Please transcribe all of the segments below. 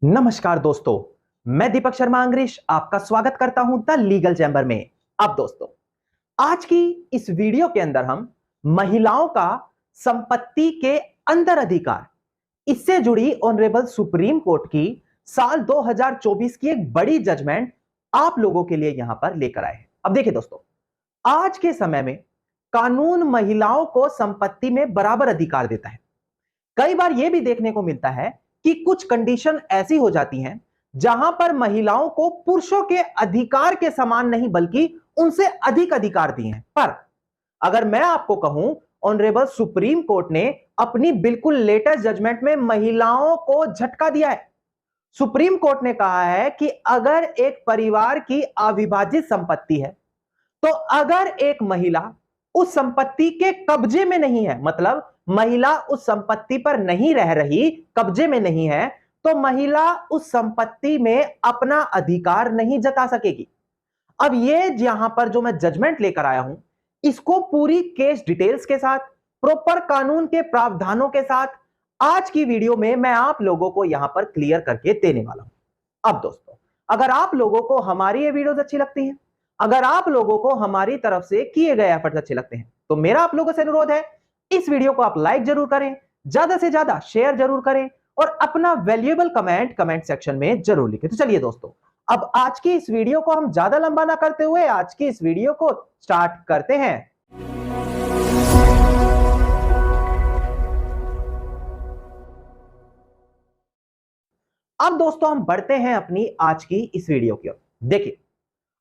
नमस्कार दोस्तों, मैं दीपक शर्मा अंग्रेश आपका स्वागत करता हूं द लीगल चैम्बर में। अब दोस्तों, आज की इस वीडियो के अंदर हम महिलाओं का संपत्ति के अंदर अधिकार, इससे जुड़ी ऑनरेबल सुप्रीम कोर्ट की साल 2024 की एक बड़ी जजमेंट आप लोगों के लिए यहां पर लेकर आए हैं। अब देखिए दोस्तों, आज के समय में कानून महिलाओं को संपत्ति में बराबर अधिकार देता है। कई बार यह भी देखने को मिलता है कि कुछ कंडीशन ऐसी हो जाती हैं जहां पर महिलाओं को पुरुषों के अधिकार के समान नहीं बल्कि उनसे अधिक अधिकार दिए हैं। पर अगर मैं आपको कहूं, ऑनरेबल सुप्रीम कोर्ट ने अपनी बिल्कुल लेटेस्ट जजमेंट में महिलाओं को झटका दिया है। सुप्रीम कोर्ट ने कहा है कि अगर एक परिवार की अविभाजित संपत्ति है, तो अगर एक महिला उस संपत्ति के कब्जे में नहीं है, मतलब महिला उस संपत्ति पर नहीं रह रही, कब्जे में नहीं है, तो महिला उस संपत्ति में अपना अधिकार नहीं जता सकेगी। अब ये यहां पर जो मैं जजमेंट लेकर आया हूं, इसको पूरी केस डिटेल्स के साथ, प्रॉपर कानून के प्रावधानों के साथ आज की वीडियो में मैं आप लोगों को यहां पर क्लियर करके देने वाला हूं। अब दोस्तों, अगर आप लोगों को हमारी ये वीडियोस अच्छी लगती हैं, अगर आप लोगों को हमारी तरफ से किए गए एफर्ट्स अच्छे लगते हैं, तो मेरा आप लोगों से अनुरोध है, इस वीडियो को आप लाइक जरूर करें, ज्यादा से ज्यादा शेयर जरूर करें और अपना वैल्यूएबल कमेंट सेक्शन में जरूर लिखें। तो चलिए दोस्तों, अब आज की इस वीडियो को हम ज्यादा लंबा ना करते हुए आज की इस वीडियो को स्टार्ट करते हैं। अब दोस्तों, हम बढ़ते हैं अपनी आज की इस वीडियो की ओर। देखिए,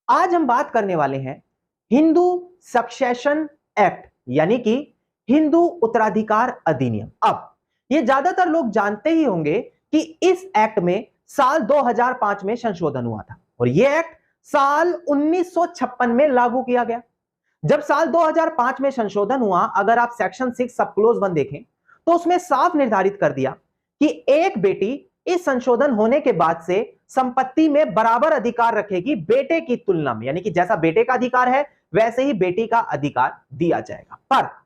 आज हम बात करने वाले हैं हिंदू सक्सेशन एक्ट, यानी कि हिंदू उत्तराधिकार अधिनियम। अब ये ज्यादातर लोग जानते ही होंगे कि इस एक्ट में साल 2005 में संशोधन हुआ था और यह एक्ट साल 1956 में लागू किया गया। जब साल 2005 में संशोधन हुआ, अगर आप सेक्शन 6 सब क्लोज 1 देखें तो उसमें साफ निर्धारित कर दिया कि एक बेटी इस संशोधन होने के बाद से संपत्ति में बराबर अधिकार रखेगी बेटे की तुलना में, यानी कि जैसा बेटे का अधिकार है वैसे ही बेटी का अधिकार दिया जाएगा। पर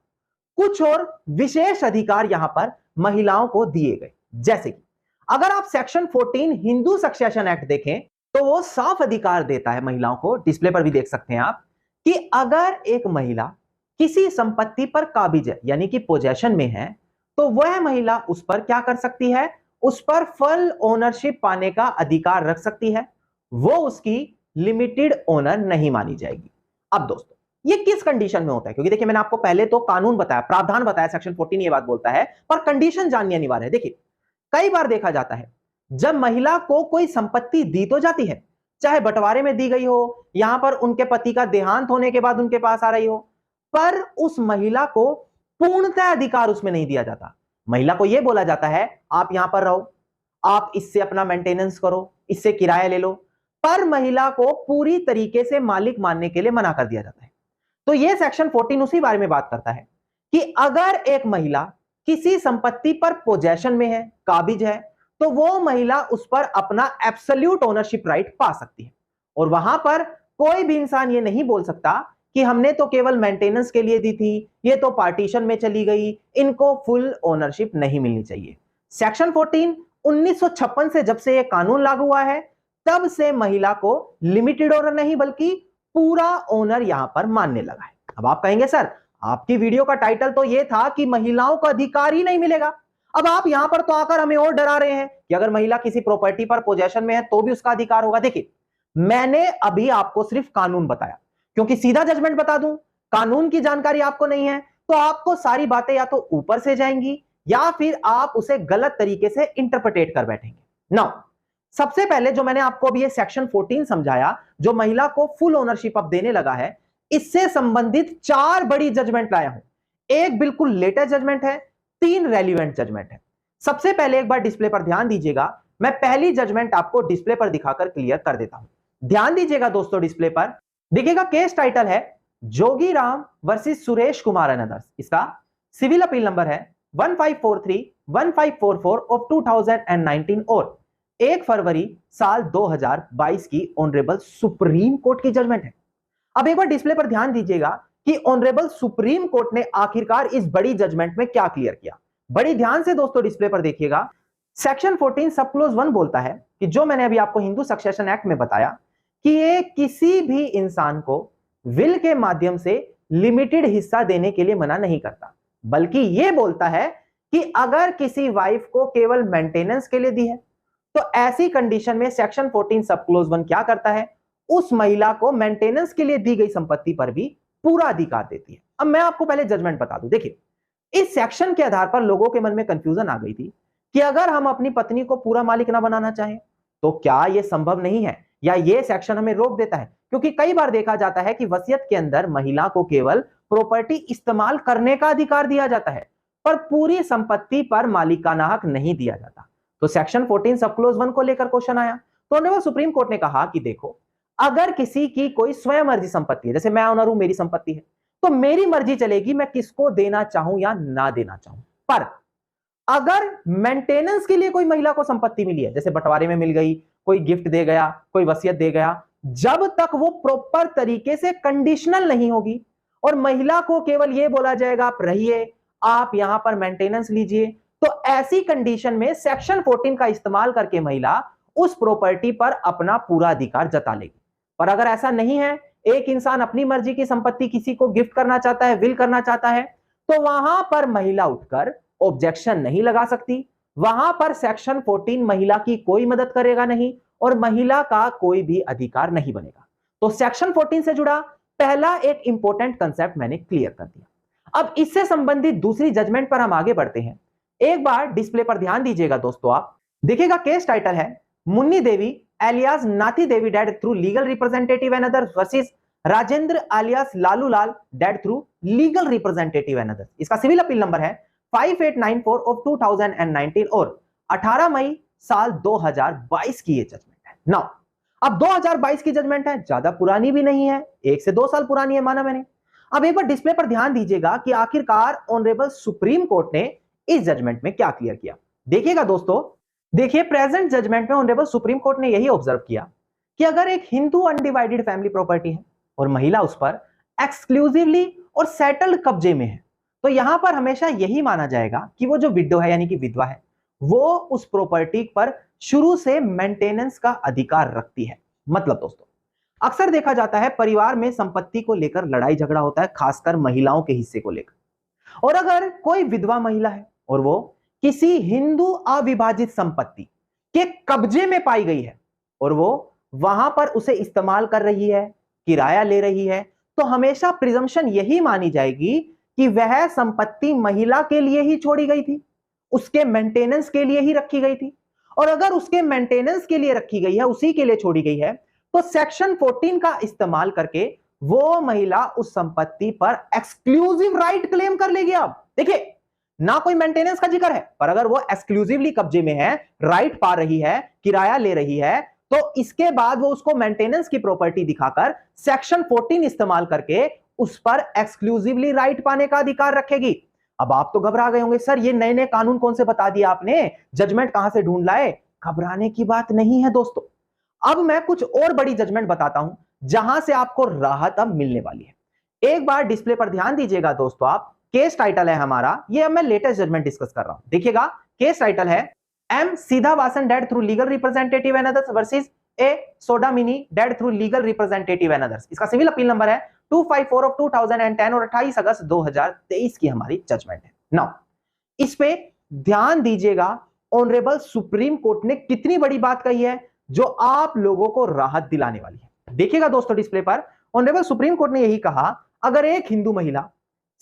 कुछ और विशेष अधिकार यहां पर महिलाओं को दिए गए, जैसे कि अगर आप सेक्शन 14 हिंदू सक्सेशन एक्ट देखें तो वो साफ अधिकार देता है महिलाओं को, डिस्प्ले पर भी देख सकते हैं आप, कि अगर एक महिला किसी संपत्ति पर काबिज है, यानी कि पोजेशन में है, तो वह महिला उस पर क्या कर सकती है, उस पर फुल ओनरशिप पाने का अधिकार रख सकती है, वो उसकी लिमिटेड ओनर नहीं मानी जाएगी। अब दोस्तों, ये किस कंडीशन में होता है, क्योंकि देखिए मैंने आपको पहले तो कानून बताया, प्रावधान बताया, सेक्शन 14 ये बात बोलता है, पर कंडीशन जाननी अनिवार्य है। देखिए, कई बार देखा जाता है जब महिला को कोई संपत्ति दी तो जाती है, चाहे बंटवारे में दी गई हो, यहां पर उनके पति का देहांत होने के बाद उनके पास आ रही हो, पर उस महिला को पूर्णतः अधिकार उसमें नहीं दिया जाता। महिला को यह बोला जाता है आप यहां पर रहो, आप इससे अपना मेंटेनेंस करो, इससे किराया ले लो, पर महिला को पूरी तरीके से मालिक मानने के लिए मना कर दिया जाता है। तो यह सेक्शन 14 उसी बारे में बात करता है कि अगर एक महिला किसी संपत्ति पर पोजेशन में है, काबिज है, तो वो महिला उस पर अपना एब्सोल्यूट ओनरशिप राइट पा सकती है और वहां पर कोई भी इंसान ये नहीं बोल सकता कि हमने तो केवल मेंटेनेंस के लिए दी थी, ये तो पार्टीशन में चली गई, इनको फुल ओनरशिप नहीं मिलनी चाहिए। सेक्शन 14 1956 से जब से यह कानून लागू हुआ है, तब से महिला को लिमिटेड ओनर नहीं बल्कि पूरा ओनर यहां पर मानने लगा है। अब आप कहेंगे सर, आपकी वीडियो का टाइटल तो यह था कि महिलाओं को अधिकार ही नहीं मिलेगा, अब आप यहां पर तो आकर हमें और डरा रहे हैं कि अगर महिला किसी प्रॉपर्टी पर पोजेशन में है तो भी उसका अधिकार होगा। देखिए, मैंने अभी आपको सिर्फ कानून बताया, क्योंकि सीधा जजमेंट बता दूं, कानून की जानकारी आपको नहीं है तो आपको सारी बातें या तो ऊपर से जाएंगी या फिर आप उसे गलत तरीके से इंटरप्रेट कर बैठेंगे। नाउ, सबसे पहले जो मैंने आपको अभी ये सेक्शन 14 समझाया, जो महिला को फुल ओनरशिप अब देने लगा है, इससे संबंधित 4 बड़ी जजमेंट लाया हूं। एक बिल्कुल लेटेस्ट जजमेंट है, 3 रेलिवेंट जजमेंट है। सबसे पहले एक बार डिस्प्ले पर ध्यान दीजिएगा, मैं पहली जजमेंट आपको डिस्प्ले पर दिखाकर क्लियर कर देता हूं। ध्यान दीजिएगा दोस्तों, डिस्प्ले पर देखिएगा, केस टाइटल है Jogiram versus Suresh Kumar and others. इसका सिविल अपील नंबर है 1543-1544 ऑफ 2019 और 1 फरवरी साल 2022 की ऑनरेबल सुप्रीम कोर्ट की जजमेंट है। अब एक बार डिस्प्ले पर ध्यान दीजिएगा कि ऑनरेबल सुप्रीम कोर्ट ने आखिरकार इस बड़ी जजमेंट में क्या क्लियर किया। बड़ी ध्यान से दोस्तों डिस्प्ले पर देखिएगा, सेक्शन 14 सब क्लोज 1 बोलता है कि जो मैंने अभी आपको हिंदू सक्सेशन एक्ट में बताया कि ये किसी भी इंसान को विल के माध्यम से लिमिटेड हिस्सा देने के लिए मना नहीं करता, बल्कि ये बोलता है कि अगर किसी वाइफ को केवल मेंटेनेंस के लिए दी है तो ऐसी कंडीशन में सेक्शन 14 सब क्लोज 1 क्या करता है, उस महिला को मेंटेनेंस के लिए दी गई संपत्ति पर भी पूरा अधिकार देती है। अब मैं आपको पहले जजमेंट बता दूं। देखिए, इस सेक्शन के आधार पर लोगों के मन में कंफ्यूजन आ गई थी कि अगर हम अपनी पत्नी को पूरा मालिक ना बनाना चाहें तो क्या यह संभव नहीं है, या यह सेक्शन हमें रोक देता है, क्योंकि कई बार देखा जाता है कि वसीयत के अंदर महिला को केवल प्रॉपर्टी इस्तेमाल करने का अधिकार दिया जाता है, पर पूरी संपत्ति पर मालिकाना हक नहीं दिया जाता। तो सेक्शन 14 सब क्लोज 1 को लेकर क्वेश्चन आया, तो ऑनरेबल सुप्रीम कोर्ट ने कहा कि देखो, अगर किसी की कोई स्वयं मर्जी संपत्ति है, जैसे मैं ऑनर हूं, मेरी संपत्ति है, तो मेरी मर्जी चलेगी मैं किसको देना चाहूं या ना देना चाहूं। पर अगर मेंटेनेंस के लिए कोई महिला को संपत्ति मिली है, जैसे बंटवारे में मिल गई, कोई गिफ्ट दे गया, कोई वसीयत दे गया, जब तक वो प्रॉपर तरीके से कंडीशनल नहीं होगी और महिला को केवल ये बोला जाएगा आप रहिए, आप यहां पर मेंटेनेंस लीजिए, तो ऐसी कंडीशन में सेक्शन 14 का इस्तेमाल करके महिला उस प्रॉपर्टी पर अपना पूरा अधिकार जता लेगी। पर अगर ऐसा नहीं है, एक इंसान अपनी मर्जी की संपत्ति किसी को गिफ्ट करना चाहता है, विल करना चाहता है, तो वहां पर महिला उठकर ऑब्जेक्शन नहीं लगा सकती। वहां पर सेक्शन 14 महिला की कोई मदद करेगा नहीं और महिला का कोई भी अधिकार नहीं बनेगा। तो सेक्शन 14 से जुड़ा पहला एक इंपॉर्टेंट कंसेप्ट मैंने क्लियर कर दिया। अब इससे संबंधित दूसरी जजमेंट पर हम आगे बढ़ते हैं। एक बार डिस्प्ले पर ध्यान दीजिएगा दोस्तों, आप देखिएगा केस टाइटल है Munni Devi alias Nathi Devi dead through legal representative and others versus Rajendra alias Lalu Lal dead through legal representative and others. इसका सिविल अपील नंबर है 5894 ऑफ 2019 और 18 मई साल 2022 की ये जजमेंट है। नाउ अब 2022 की जजमेंट है, ज्यादा पुरानी भी नहीं है, 1 से 2 साल पुरानी है माना मैंने। अब एक बार डिस्प्ले पर ध्यान दीजिएगा कि आखिरकार ऑनरेबल सुप्रीम कोर्ट ने इस जजमेंट में क्या क्लियर किया। देखिएगा दोस्तों, देखिए प्रेजेंट जजमेंट में ऑनरेबल सुप्रीम कोर्ट ने यही ऑब्जर्व किया कि अगर एक हिंदू अनडिवाइडेड फैमिली प्रॉपर्टी है और महिला उस पर एक्सक्लूसिवली और सेटल्ड कब्जे में है, तो यहां पर हमेशा यही माना जाएगा कि वो जो विडो है यानी कि विधवा है, वो उस प्रॉपर्टी पर शुरू से मेंटेनेंस का अधिकार रखती है। मतलब दोस्तों, अक्सर देखा जाता है परिवार में संपत्ति को लेकर लड़ाई झगड़ा होता है, खासकर महिलाओं के हिस्से को लेकर। और अगर कोई विधवा महिला है और वो किसी हिंदू अविभाजित संपत्ति के कब्जे में पाई गई है और वो वहां पर उसे इस्तेमाल कर रही है, किराया ले रही है, तो हमेशा प्रिजम्पशन यही मानी जाएगी कि वह संपत्ति महिला के लिए ही छोड़ी गई थी, उसके मेंटेनेंस के लिए ही रखी गई थी। और अगर उसके मेंटेनेंस के लिए रखी गई है, उसी के लिए छोड़ी गई है, तो सेक्शन 14 का इस्तेमाल करके वो महिला उस संपत्ति पर एक्सक्लूसिव राइट क्लेम कर लेगी। अब देखिए, ना कोई मेंटेनेंस का जिक्र है, पर अगर वो एक्सक्लूसिवली कब्जे में है, राइट पा रही है, किराया ले रही है, तो इसके बाद वो उसको मेंटेनेंस की प्रॉपर्टी दिखाकर सेक्शन 14 इस्तेमाल करके उस पर एक्सक्लूसिवली राइट पाने का अधिकार रखेगी। अब आप तो घबरा गए होंगे, सर ये नए नए कानून कौन से बता दिया आपने, जजमेंट कहां से ढूंढ लाए। घबराने की बात नहीं है दोस्तों, अब मैं कुछ और बड़ी जजमेंट बताता हूं जहां से आपको राहत अब मिलने वाली है। एक बार डिस्प्ले पर ध्यान दीजिएगा दोस्तों, आप केस टाइटल है हमारा, ये अब मैं लेटेस्ट जजमेंट डिस्कस कर रहा हूं। देखिएगा केस टाइटल है M Sidha Vasan dead through legal representative and others versus A Sodamini dead through legal representative and others. इसका सिविल अपील नंबर है 254 ऑफ 2010 और 28 अगस्त 2023 की हमारी जजमेंट है। नाउ इस पे ध्यान दीजिएगा, ऑनरेबल सुप्रीम कोर्ट ने कितनी बड़ी बात कही है जो आप लोगों को राहत दिलाने वाली है। देखिएगा दोस्तों डिस्प्ले पर, ऑनरेबल सुप्रीम कोर्ट ने यही कहा, अगर एक हिंदू महिला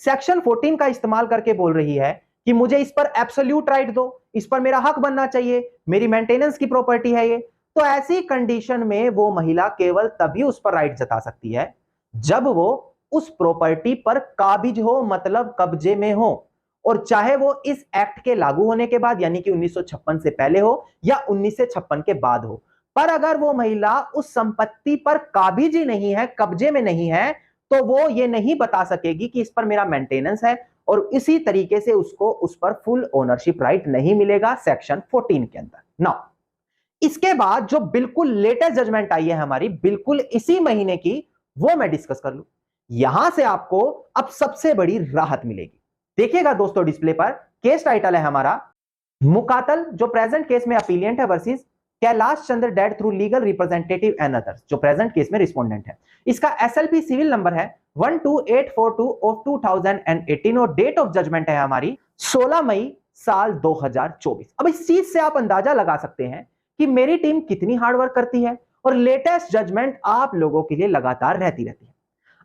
सेक्शन 14 का इस्तेमाल करके बोल रही है कि मुझे इस पर एब्सोल्यूट राइट दो, इस पर मेरा हक बनना चाहिए, मेरी मेंटेनेंस की प्रॉपर्टी है ये, तो ऐसी कंडीशन में वो महिला केवल तभी उस पर राइट जता सकती है जब वो उस प्रॉपर्टी पर काबिज हो, मतलब कब्जे में हो, और चाहे वो इस एक्ट के लागू होने के बाद यानी कि 1956 से पहले हो या 1956 के बाद हो। पर अगर वो महिला उस संपत्ति पर काबिज ही नहीं है, कब्जे में नहीं है, तो वो ये नहीं बता सकेगी कि इस पर मेरा मेंटेनेंस है, और इसी तरीके से उसको उस पर फुल ओनरशिप राइट नहीं मिलेगा सेक्शन 14 के अंदर। नाउ इसके बाद जो बिल्कुल लेटेस्ट जजमेंट आई है हमारी, बिल्कुल इसी महीने की, वो मैं डिस्कस कर लूं। यहां से आपको अब सबसे बड़ी राहत मिलेगी। देखिएगा दोस्तों डिस्प्ले पर, केस टाइटल है हमारा मुकातल जो प्रेजेंट केस में अपीलियंट है versus Kailash Chandra dead through legal representative and others जो प्रेजेंट केस में रिस्पोंडेंट है। इसका एसएलपी सिविल नंबर है 12842 ऑफ 2018 और डेट ऑफ जजमेंट है हमारी 16 मई साल 2024। अब इस चीज से आप अंदाजा लगा सकते हैं कि मेरी टीम कितनी हार्डवर्क करती है और लेटेस्ट जजमेंट आप लोगों के लिए लगातार रहती है।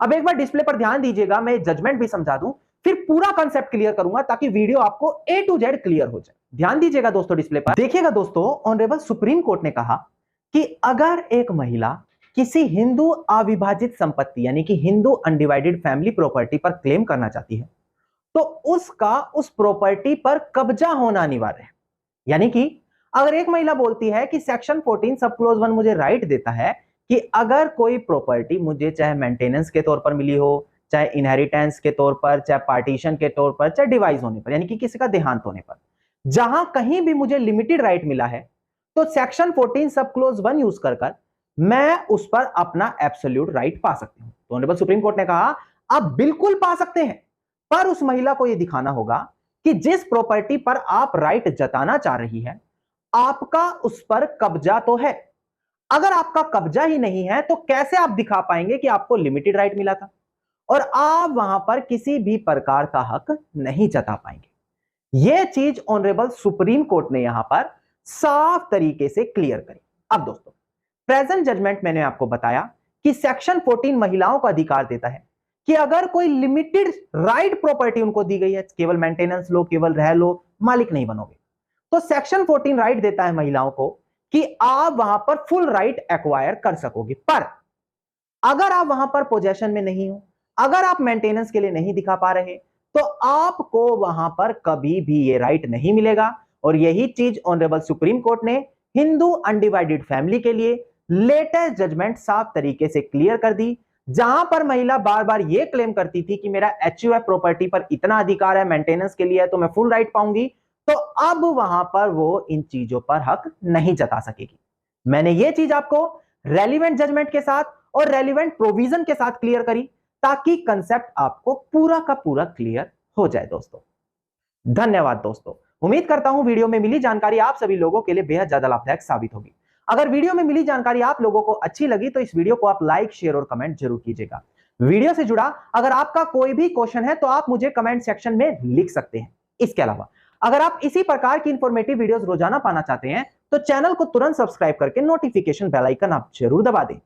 अब एक बार डिस्प्ले पर ध्यान दीजिएगा, मैं जजमेंट भी समझा दूं, फिर पूरा कॉन्सेप्ट क्लियर करूंगा ताकि वीडियो आपको A to Z क्लियर हो जाए। ध्यान दीजिएगा दोस्तों, डिस्प्ले पर देखिएगा दोस्तों। ऑनरेबल सुप्रीम कोर्ट ने कहा कि अगर एक महिला किसी हिंदू अविभाजित संपत्ति यानी कि हिंदू अनडिवाइडेड फैमिली प्रॉपर्टी पर क्लेम करना चाहती है तो उसका उस प्रॉपर्टी पर कब्जा होना अनिवार्य है। यानी कि अगर एक महिला बोलती है कि सेक्शन 14 सब क्लोज 1 मुझे राइट देता है कि अगर कोई प्रॉपर्टी मुझे चाहे मेंटेनेंस के तौर पर मिली हो, चाहे इनहेरिटेंस के तौर पर, चाहे पार्टीशन के तौर पर, चाहे डिवाइस होने पर, यानी कि किसी का देहांत होने पर, जहां कहीं भी मुझे लिमिटेड राइट मिला है तो सेक्शन 14 सब क्लोज 1 यूज कर मैं उस पर अपना एब्सोल्यूट राइट पा सकती हूं। तो ऑनरेबल सुप्रीम कोर्ट ने कहा आप बिल्कुल पा सकते हैं, पर उस महिला को यह दिखाना होगा कि जिस प्रॉपर्टी पर आप राइट जताना चाह रही है आपका उस पर कब्जा तो है। अगर आपका कब्जा ही नहीं है तो कैसे आप दिखा पाएंगे कि आपको लिमिटेड राइट मिला था और आप वहां पर किसी भी प्रकार का हक नहीं जता पाएंगे। यह चीज ऑनरेबल सुप्रीम कोर्ट ने यहां पर साफ तरीके से क्लियर करी। अब दोस्तों, प्रेजेंट जजमेंट मैंने आपको बताया कि सेक्शन 14 महिलाओं को अधिकार देता है कि अगर कोई लिमिटेड राइट प्रॉपर्टी उनको दी गई है, केवल मेंटेनेंस लो, केवल रह लो, मालिक नहीं बनोगे, तो सेक्शन 14 राइट देता है महिलाओं को कि आप वहां पर फुल राइट एक्वायर कर सकोगे। पर अगर आप वहां पर पोजेशन में नहीं हो, अगर आप मेंटेनेंस के लिए नहीं दिखा पा रहे, तो आपको वहां पर कभी भी ये राइट नहीं मिलेगा। और यही चीज ऑनरेबल सुप्रीम कोर्ट ने हिंदू अनडिवाइडेड फैमिली के लिए लेटेस्ट जजमेंट साफ तरीके से क्लियर कर दी, जहां पर महिला बार बार यह क्लेम करती थी कि मेरा एचयूएफ प्रॉपर्टी पर इतना अधिकार है, मेंटेनेंस के लिए है तो मैं फुल राइट पाऊंगी, तो अब वहां पर वो इन चीजों पर हक नहीं जता सकेगी। मैंने ये चीज आपको रेलिवेंट जजमेंट के साथ और रेलिवेंट प्रोविजन के साथ क्लियर करी ताकि कंसेप्ट आपको पूरा का पूरा क्लियर हो जाए। दोस्तों धन्यवाद। दोस्तों उम्मीद करता हूं वीडियो में मिली जानकारी आप सभी लोगों के लिए बेहद ज्यादा लाभदायक साबित होगी। अगर वीडियो में मिली जानकारी आप लोगों को अच्छी लगी तो इस वीडियो को आप लाइक, शेयर और कमेंट जरूर कीजिएगा। वीडियो से जुड़ा अगर आपका कोई भी क्वेश्चन है तो आप मुझे कमेंट सेक्शन में लिख सकते हैं। इसके अलावा अगर आप इसी प्रकार की इंफॉर्मेटिव वीडियोस रोजाना पाना चाहते हैं तो चैनल को तुरंत सब्सक्राइब करके नोटिफिकेशन बेल आइकन आप जरूर दबा दें।